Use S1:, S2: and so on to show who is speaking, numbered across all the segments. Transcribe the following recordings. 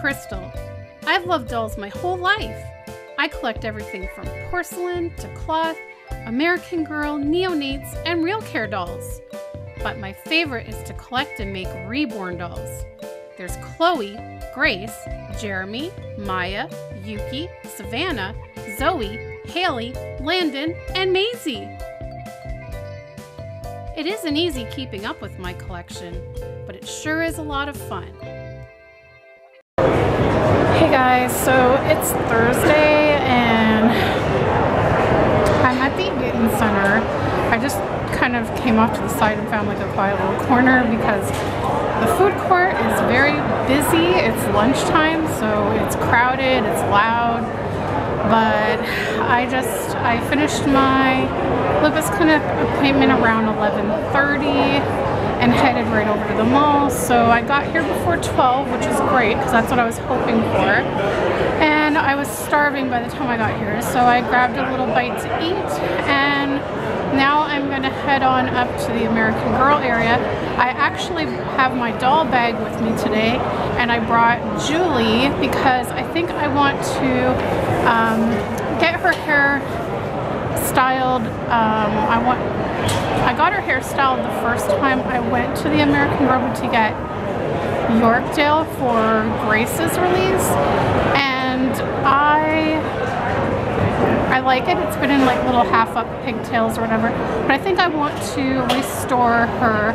S1: Krystle. I've loved dolls my whole life. I collect everything from porcelain to cloth, American Girl, neonates, and real care dolls. But my favorite is to collect and make Reborn dolls. There's Chloe, Grace, Jeremy, Maya, Yuki, Savannah, Zoe, Haley, Landon, and Maisie. It isn't easy keeping up with my collection, but it sure is a lot of fun. Hey guys, so it's Thursday and I'm at the Eaton Center. I just kind of came off to the side and found like a quiet little corner because the food court is very busy. It's lunchtime, so it's crowded, it's loud. But I finished my lupus clinic appointment around 11:30 and headed right over to the mall. So I got here before 12, which is great because that's what I was hoping for. And I was starving by the time I got here, so I grabbed a little bite to eat, and now I'm going to head on up to the American Girl area. I actually have my doll bag with me today, and I brought Julie because I think I want to get her hair styled. I got her hair styled the first time I went to the American Girl boutique at Yorkdale for Grace's release, and I like it. It's been in like little half up pigtails or whatever, but I think I want to restore her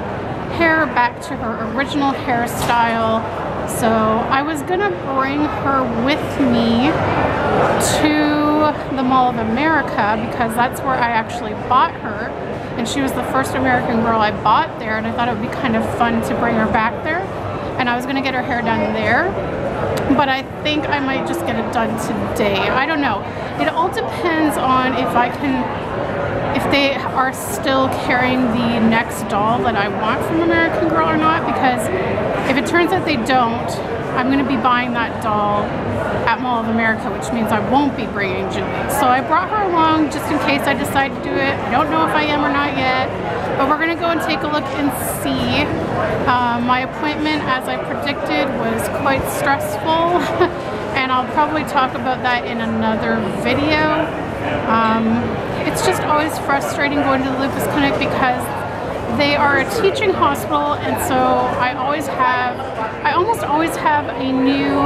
S1: hair back to her original hairstyle. So I was gonna bring her with me to the Mall of America because that's where I actually bought her, and she was the first American Girl I bought there, and I thought it would be kind of fun to bring her back there, and I was gonna get her hair done there, but I think I might just get it done today. I don't know. It all depends on if they are still carrying the next doll that I want from American Girl or not, because if it turns out they don't, I'm going to be buying that doll at Mall of America, which means I won't be bringing Julie. So I brought her along just in case I decide to do it. I don't know if I am or not yet, but we're going to go and take a look and see. My appointment, as I predicted, was quite stressful, and I'll probably talk about that in another video. It's just always frustrating going to the lupus clinic because they are a teaching hospital, and so I almost always have a new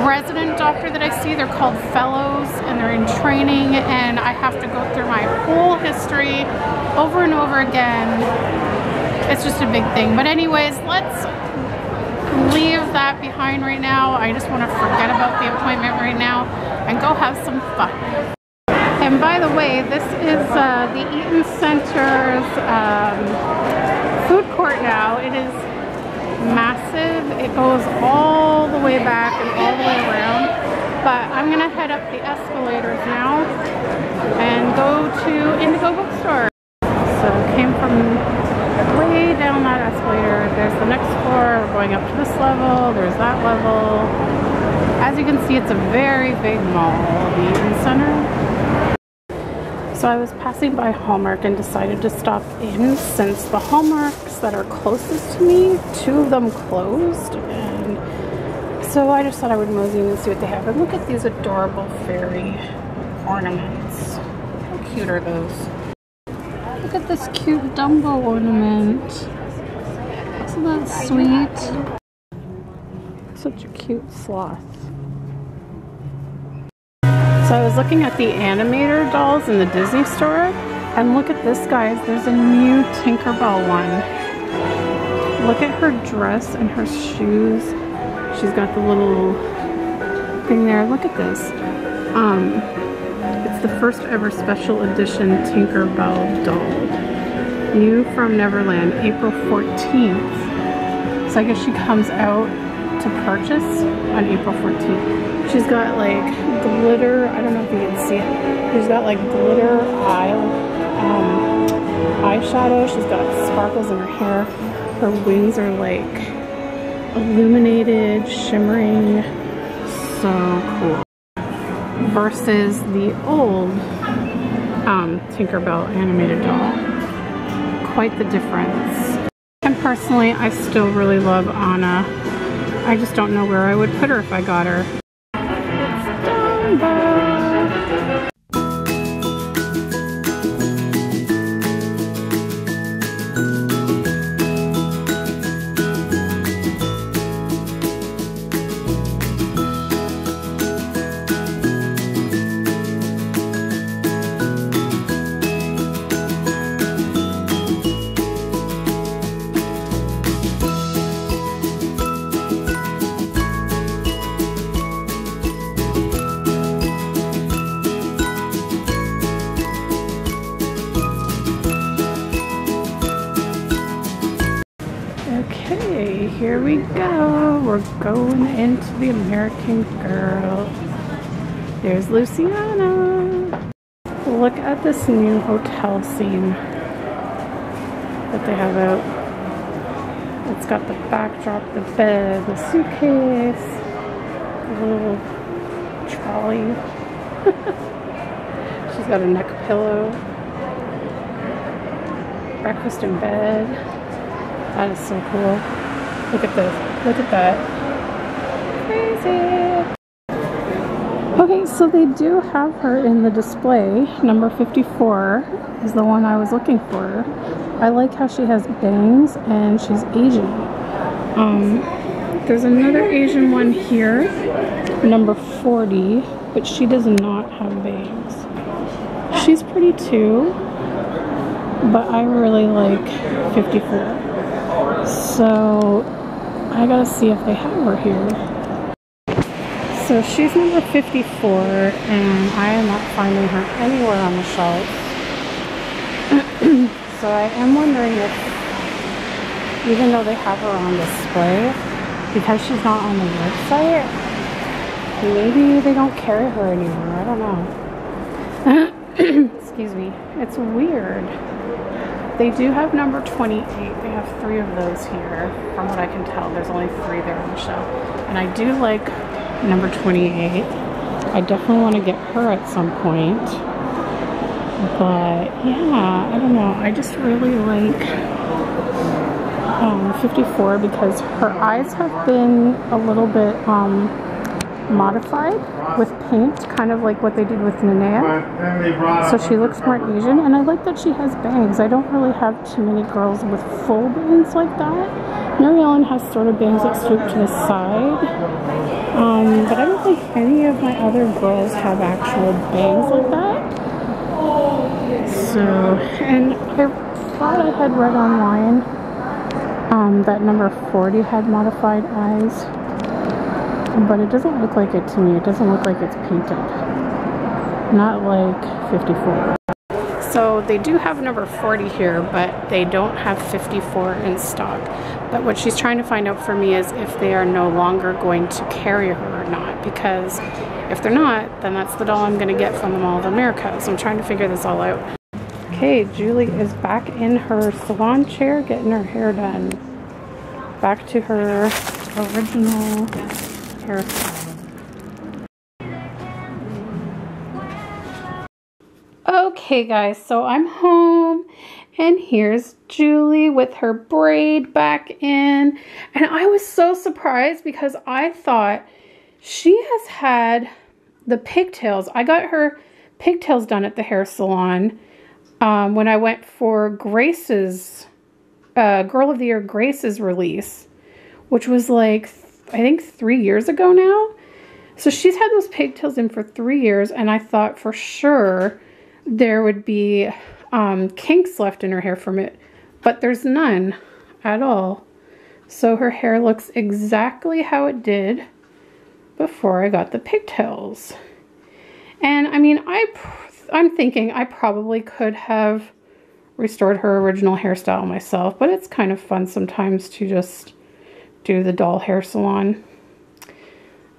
S1: resident doctor that I see. They're called fellows, and they're in training, and I have to go through my whole history over and over again. It's just a big thing. But anyways, let's leave that behind right now. I just want to forget about the appointment right now and go have some fun. And by the way, this is the Eaton Center's food court now. It is massive. It goes all the way back and all the way around. But I'm going to head up the escalators now and go to Indigo Bookstore. So came from way down that escalator. There's the next floor. We're going up to this level. There's that level. As you can see, it's a very big mall, the Eaton Center. So I was passing by Hallmark and decided to stop in since the Hallmarks that are closest to me, 2 of them closed, and so I just thought I would mosey in and see what they have. And look at these adorable fairy ornaments. How cute are those? Look at this cute Dumbo ornament. Isn't that sweet? Such a cute sloth. So I was looking at the animator dolls in the Disney store, and look at this, guys. There's a new Tinkerbell one. Look at her dress and her shoes. She's got the little thing there. Look at this. It's the first ever special edition Tinkerbell doll. New from Neverland, April 14th. So I guess she comes out to purchase on April 14th. She's got like glitter, I don't know if you can see it. She's got like glitter eyeshadow. She's got sparkles in her hair. Her wings are like illuminated, shimmering. So cool. Versus the old Tinkerbell animated doll. Quite the difference. And personally, I still really love Anna. I just don't know where I would put her if I got her. It's Dumbo. Okay, here we go. We're going into the American Girl. There's Luciana. Look at this new hotel scene that they have out. It's got the backdrop, the bed, the suitcase, the little trolley. She's got a neck pillow. Breakfast in bed. That is so cool. Look at this. Look at that. Crazy. Okay, so they do have her in the display. Number 54 is the one I was looking for. I like how she has bangs and she's Asian. There's another Asian one here, number 40, but she does not have bangs. She's pretty too, but I really like 54. So I gotta see if they have her here. So she's number 54 and I am not finding her anywhere on the shelf. So I am wondering if, even though they have her on display, because she's not on the website, maybe they don't carry her anymore. I don't know. Excuse me. It's weird. They do have number 28. They have 3 of those here. From what I can tell, there's only 3 there on the shelf. And I do like number 28. I definitely want to get her at some point. But yeah, I don't know. I just really like 54 because her eyes have been a little bit modified with paint, kind of like what they did with Nanea. So she looks more Asian, and I like that she has bangs. I don't really have too many girls with full bangs like that. Mary Ellen has sort of bangs that swoop to the side, but I don't think any of my other girls have actual bangs like that. So, and I thought I had read online that number 40 had modified eyes. But it doesn't look like it to me. It doesn't look like it's painted. Not like 54. So they do have number 40 here, but they don't have 54 in stock. But what she's trying to find out for me is if they are no longer going to carry her or not. Because if they're not, then that's the doll I'm going to get from the Mall of America. So I'm trying to figure this all out. Okay, Julie is back in her salon chair getting her hair done. Back to her original hairstyle. Okay guys, so I'm home and here's Julie with her braid back in, and I was so surprised because I thought she has had the pigtails. I got her pigtails done at the hair salon when I went for Grace's Girl of the Year Grace's release, which was like I think 3 years ago now. So she's had those pigtails in for 3 years, and I thought for sure there would be kinks left in her hair from it, but there's none at all. So her hair looks exactly how it did before I got the pigtails. And I mean, I'm thinking I probably could have restored her original hairstyle myself, but it's kind of fun sometimes to just do the doll hair salon.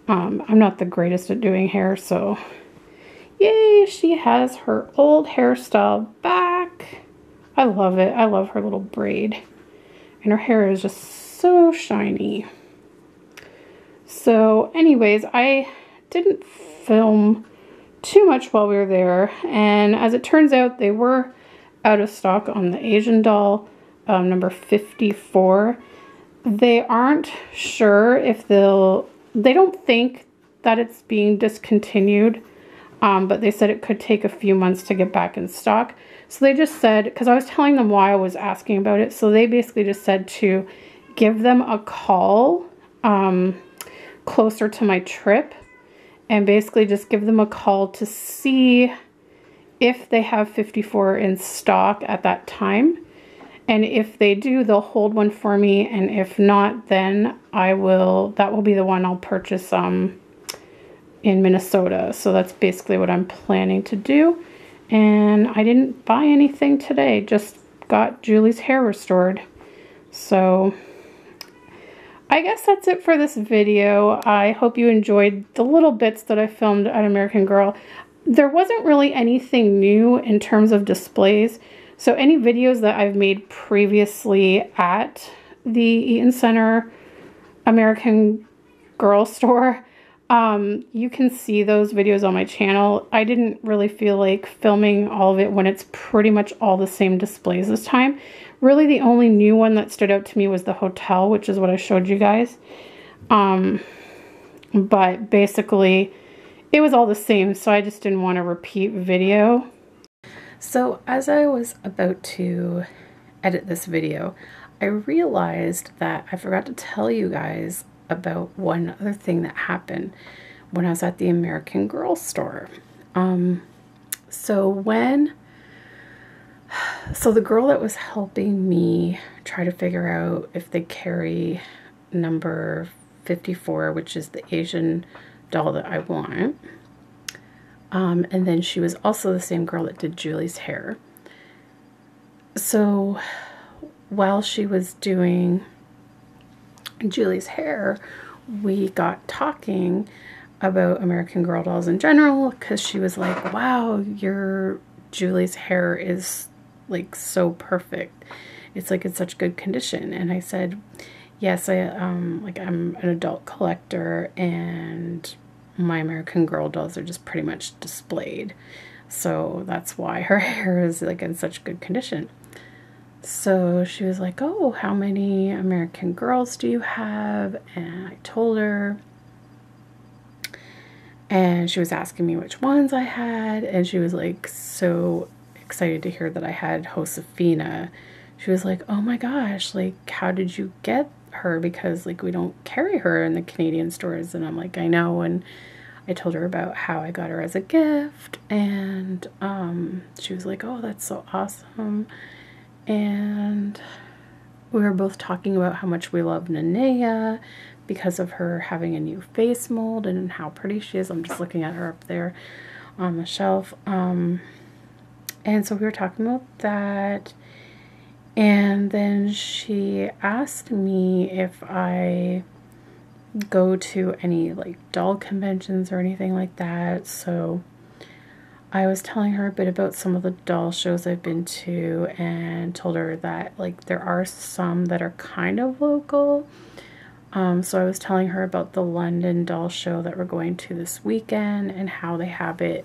S1: I'm not the greatest at doing hair, so yay, she has her old hairstyle back. I love it. I love her little braid, and her hair is just so shiny. So anyways, I didn't film too much while we were there, and as it turns out, they were out of stock on the Asian doll, number 54. they aren't sure if they don't think that it's being discontinued, but they said it could take a few months to get back in stock. So they just said, because I was telling them why I was asking about it, so they basically just said to give them a call closer to my trip, and basically just give them a call to see if they have 54 in stock at that time. And if they do, they'll hold one for me, and if not, then that will be the one I'll purchase in Minnesota. So that's basically what I'm planning to do. And I didn't buy anything today, just got Julie's hair restored. So I guess that's it for this video. I hope you enjoyed the little bits that I filmed at American Girl. There wasn't really anything new in terms of displays. So any videos that I've made previously at the Eaton Center American Girl store, you can see those videos on my channel. I didn't really feel like filming all of it when it's pretty much all the same displays this time. Really, the only new one that stood out to me was the hotel, which is what I showed you guys. But basically, it was all the same, so I just didn't want to repeat video. So as I was about to edit this video, I realized that I forgot to tell you guys about one other thing that happened when I was at the American Girl store. So the girl that was helping me try to figure out if they carry number 54, which is the Asian doll that I want, and then she was also the same girl that did Julie's hair. So while she was doing Julie's hair, we got talking about American Girl dolls in general, because she was like, wow, your Julie's hair is like so perfect. It's like in such good condition. And I said, yes, I'm an adult collector, and my American Girl dolls are just pretty much displayed. So that's why her hair is like in such good condition. So she was like, oh, how many American Girls do you have? And I told her, and she was asking me which ones I had, and she was like so excited to hear that I had Josefina. She was like, oh my gosh, like, how did you get her? Because like we don't carry her in the Canadian stores. And I'm like, I know. And I told her about how I got her as a gift, and she was like, oh, that's so awesome. And we were both talking about how much we love Nenea because of her having a new face mold and how pretty she is. I'm just looking at her up there on the shelf. And so we were talking about that. And then she asked me if I go to any like doll conventions or anything like that. So I was telling her a bit about some of the doll shows I've been to, and told her that like there are some that are kind of local. So I was telling her about the London doll show that we're going to this weekend, and how they have it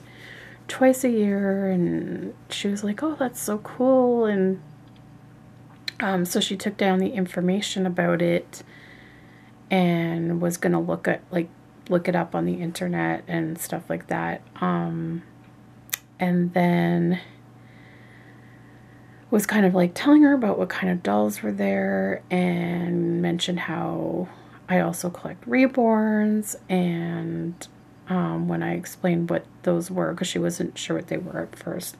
S1: twice a year. And she was like, oh, that's so cool. And so she took down the information about it and was gonna look it up on the internet and stuff like that. And then was kind of like telling her about what kind of dolls were there, and mentioned how I also collect Reborns. And when I explained what those were, because she wasn't sure what they were at first,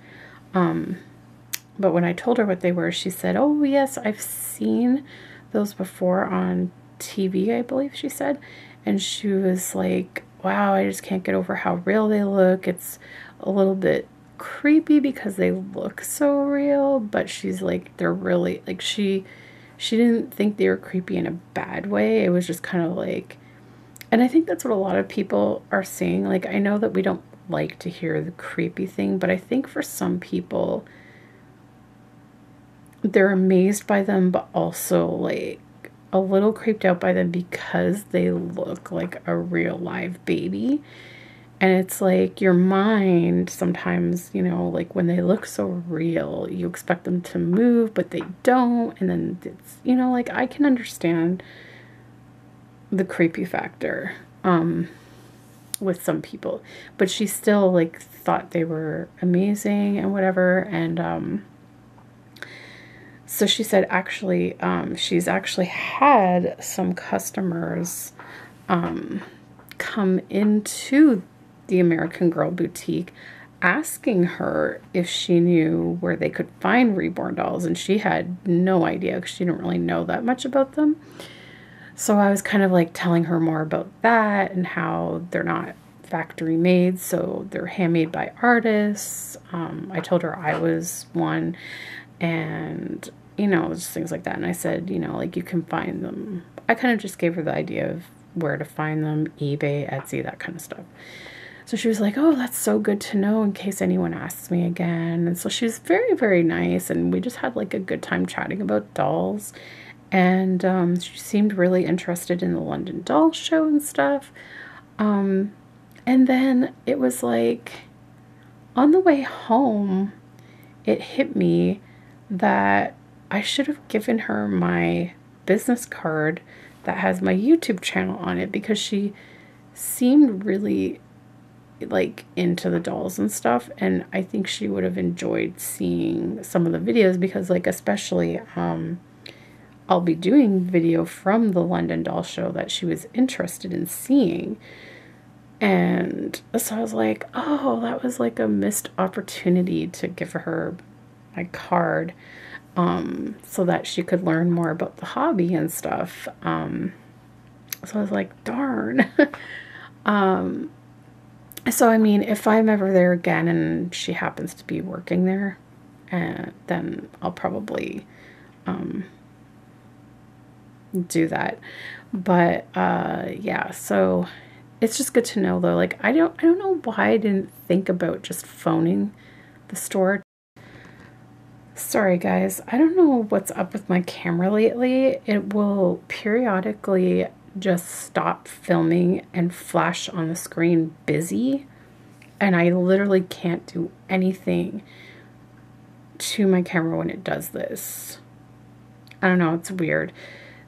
S1: but when I told her what they were, she said, oh yes, I've seen those before on TV, I believe she said. And she was like, wow, I just can't get over how real they look. It's a little bit creepy because they look so real, but she's like, they're really like, she didn't think they were creepy in a bad way. It was just kind of like, and I think that's what a lot of people are saying. Like, I know that we don't like to hear the creepy thing, but I think for some people, they're amazed by them, but also like a little creeped out by them because they look like a real live baby. And it's like your mind sometimes, you know, like when they look so real, you expect them to move, but they don't. And then it's, you know, like I can understand the creepy factor with some people, but she still like thought they were amazing and whatever. And so she said actually, she's actually had some customers come into the American Girl boutique asking her if she knew where they could find Reborn dolls, and she had no idea because she didn't really know that much about them. So I was kind of like telling her more about that and how they're not factory made, so they're handmade by artists. I told her I was one, and you know, just things like that. And I said, you know, like you can find them. I kind of just gave her the idea of where to find them, eBay, Etsy, that kind of stuff. So she was like, oh, that's so good to know in case anyone asks me again. And so she was very, very nice. And we just had like a good time chatting about dolls. And she seemed really interested in the London Doll Show and stuff. And then it was like, on the way home, it hit me that I should have given her my business card that has my YouTube channel on it, because she seemed really like into the dolls and stuff, and I think she would have enjoyed seeing some of the videos, because like especially I'll be doing video from the London Doll Show that she was interested in seeing. And so I was like, oh, that was like a missed opportunity to give her my card so that she could learn more about the hobby and stuff. So I was like, darn. So, I mean, if I'm ever there again and she happens to be working there, then I'll probably do that. But, yeah, so it's just good to know, though. Like, I don't know why I didn't think about just phoning the store. Sorry, guys. I don't know what's up with my camera lately. It will periodically just stop filming and flash on the screen busy, and I literally can't do anything to my camera when it does this. I don't know, it's weird.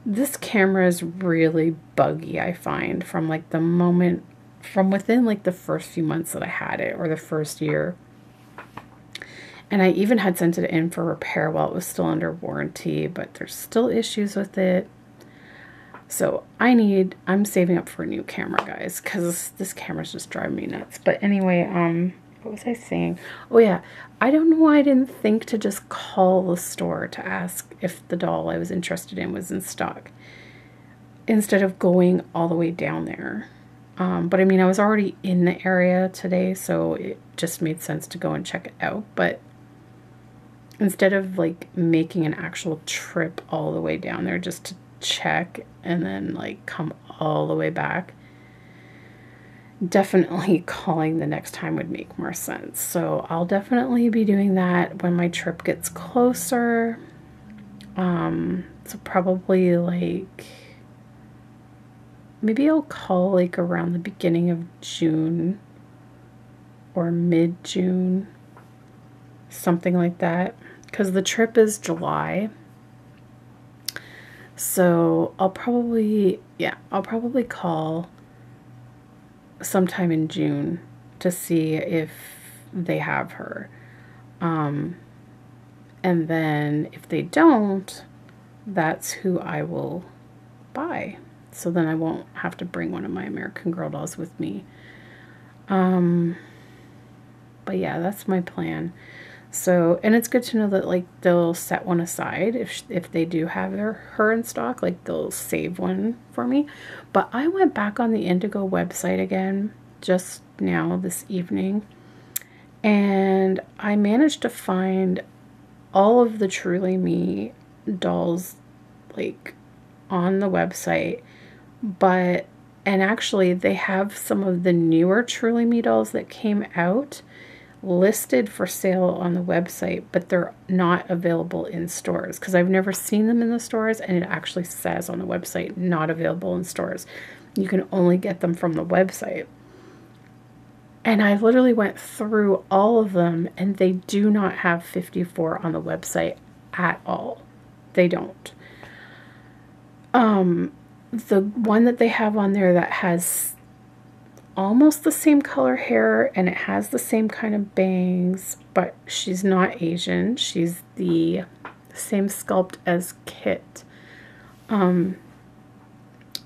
S1: This camera is really buggy, I find, from like the moment, from within like the first few months that I had it, or the first year. And I even had sent it in for repair while it was still under warranty, but there's still issues with it. So I'm saving up for a new camera, guys, because this camera's just driving me nuts. But anyway, what was I saying? Oh yeah, I don't know why I didn't think to just call the store to ask if the doll I was interested in was in stock, instead of going all the way down there. But I mean, I was already in the area today, so it just made sense to go and check it out. But instead of like making an actual trip all the way down there just to check and then like come all the way back, definitely calling the next time would make more sense. So I'll definitely be doing that when my trip gets closer. So probably like, maybe I'll call like around the beginning of June or mid-June, something like that, because the trip is July. So I'll probably call sometime in June to see if they have her. And then if they don't, that's who I will buy. So then I won't have to bring one of my American Girl dolls with me. But yeah, that's my plan. So, and it's good to know that like they'll set one aside if they do have her in stock, like they'll save one for me. But I went back on the Indigo website again just now this evening, and I managed to find all of the Truly Me dolls like on the website, and actually they have some of the newer Truly Me dolls that came out listed for sale on the website, but they're not available in stores, because I've never seen them in the stores, and it actually says on the website not available in stores. You can only get them from the website. And I literally went through all of them, and they do not have 54 on the website at all. They don't. The one that they have on there that has almost the same color hair, and it has the same kind of bangs, but she's not Asian. She's the same sculpt as Kit.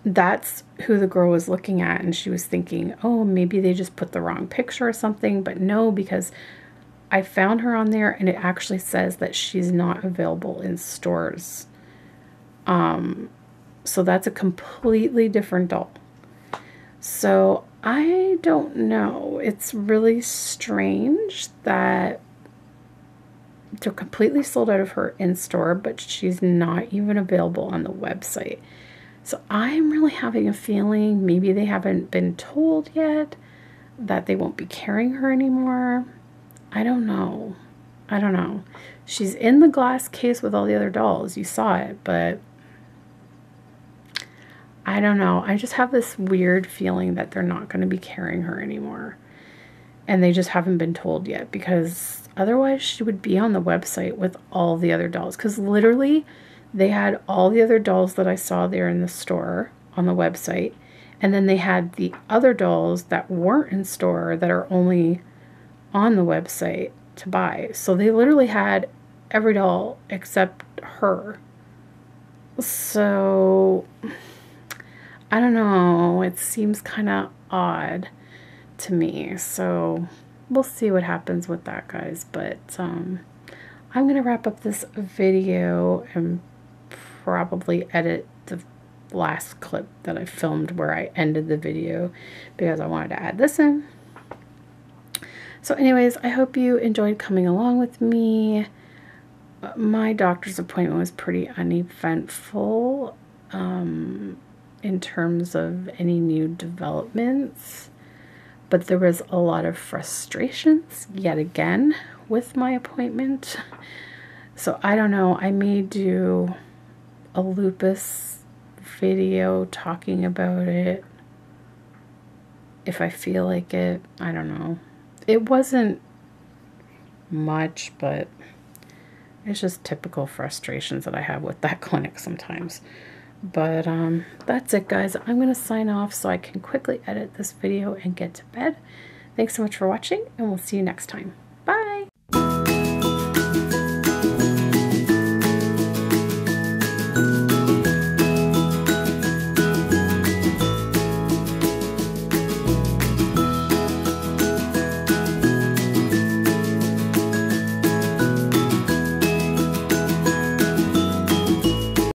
S1: That's who the girl was looking at, and she was thinking, oh, maybe they just put the wrong picture or something, but no, because I found her on there, and it actually says that she's not available in stores. So that's a completely different doll. So I don't know. It's really strange that they're completely sold out of her in store, but she's not even available on the website. So I'm really having a feeling maybe they haven't been told yet that they won't be carrying her anymore. I don't know. I don't know. She's in the glass case with all the other dolls. You saw it, but I don't know. I just have this weird feeling that they're not going to be carrying her anymore. And they just haven't been told yet, because otherwise she would be on the website with all the other dolls. Because literally they had all the other dolls that I saw there in the store on the website. And then they had the other dolls that weren't in store that are only on the website to buy. So they literally had every doll except her. So I don't know, it seems kind of odd to me, so we'll see what happens with that, guys. But I'm going to wrap up this video and probably edit the last clip that I filmed where I ended the video, because I wanted to add this in. So anyways, I hope you enjoyed coming along with me. My doctor's appointment was pretty uneventful. In terms of any new developments, but there was a lot of frustrations yet again with my appointment. So I don't know, I may do a lupus video talking about it if I feel like it. I don't know. It wasn't much, but it's just typical frustrations that I have with that clinic sometimes. But that's it, guys. I'm going to sign off so I can quickly edit this video and get to bed. Thanks so much for watching, and we'll see you next time.